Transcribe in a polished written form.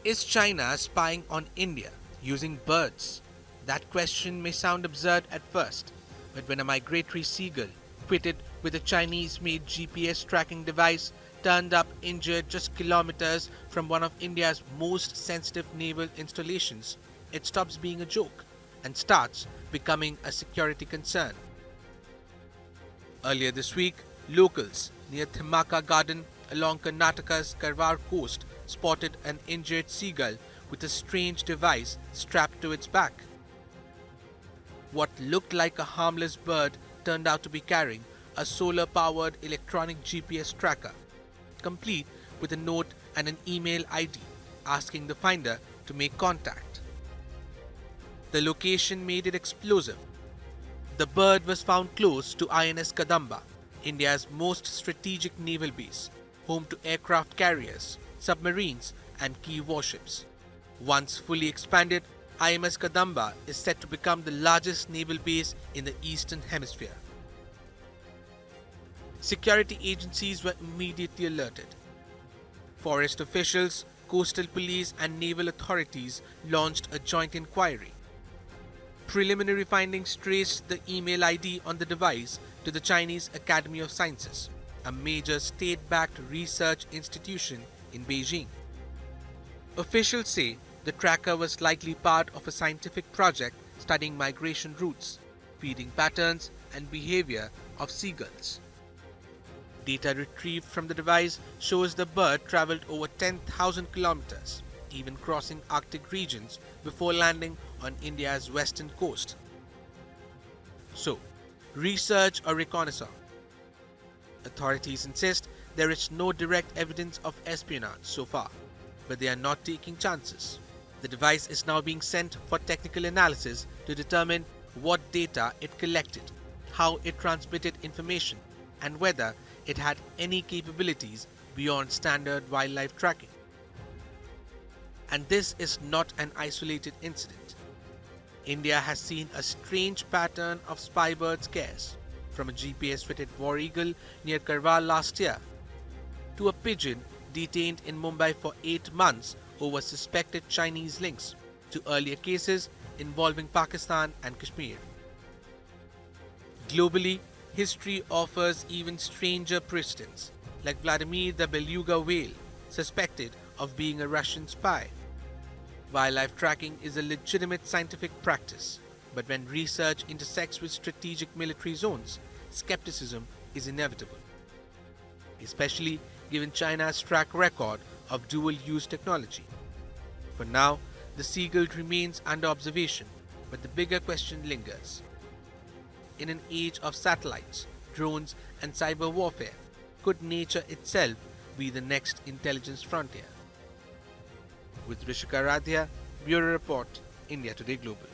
Is China spying on India using birds? That question may sound absurd at first, but when a migratory seagull, fitted with a Chinese made GPS tracking device, turned up injured just kilometers from one of India's most sensitive naval installations, it stops being a joke and starts becoming a security concern. Earlier this week, locals near Thimmakka Garden along Karnataka's Karwar coast spotted an injured seagull with a strange device strapped to its back. What looked like a harmless bird turned out to be carrying a solar powered electronic GPS tracker, complete with a note and an email ID asking the finder to make contact. The location made it explosive. The bird was found close to INS Kadamba, India's most strategic naval base, home to aircraft carriers, submarines, and key warships. Once fully expanded, INS Kadamba is set to become the largest naval base in the Eastern Hemisphere. Security agencies were immediately alerted. Forest officials, coastal police, and naval authorities launched a joint inquiry. Preliminary findings traced the email ID on the device to the Chinese Academy of Sciences, a major state-backed research institution in Beijing. Officials say the tracker was likely part of a scientific project studying migration routes, feeding patterns, and behavior of seagulls. Data retrieved from the device shows the bird traveled over 10,000 kilometers, even crossing Arctic regions before landing on India's western coast. So, research or reconnaissance? Authorities insist there is no direct evidence of espionage so far, but they are not taking chances. The device is now being sent for technical analysis to determine what data it collected, how it transmitted information, and whether it had any capabilities beyond standard wildlife tracking. And this is not an isolated incident. India has seen a strange pattern of spy bird scares, from a GPS-fitted war eagle near Karwar last year, to a pigeon detained in Mumbai for 8 months over suspected Chinese links, to earlier cases involving Pakistan and Kashmir. Globally, history offers even stranger precedents, like Vladimir the beluga whale, suspected of being a Russian spy. Wildlife tracking is a legitimate scientific practice, but when research intersects with strategic military zones, skepticism is inevitable, especially given China's track record of dual-use technology. For now, the seagull remains under observation, but the bigger question lingers. In an age of satellites, drones, and cyber warfare, could nature itself be the next intelligence frontier? With Rishika Radhya, Bureau Report, India Today Global.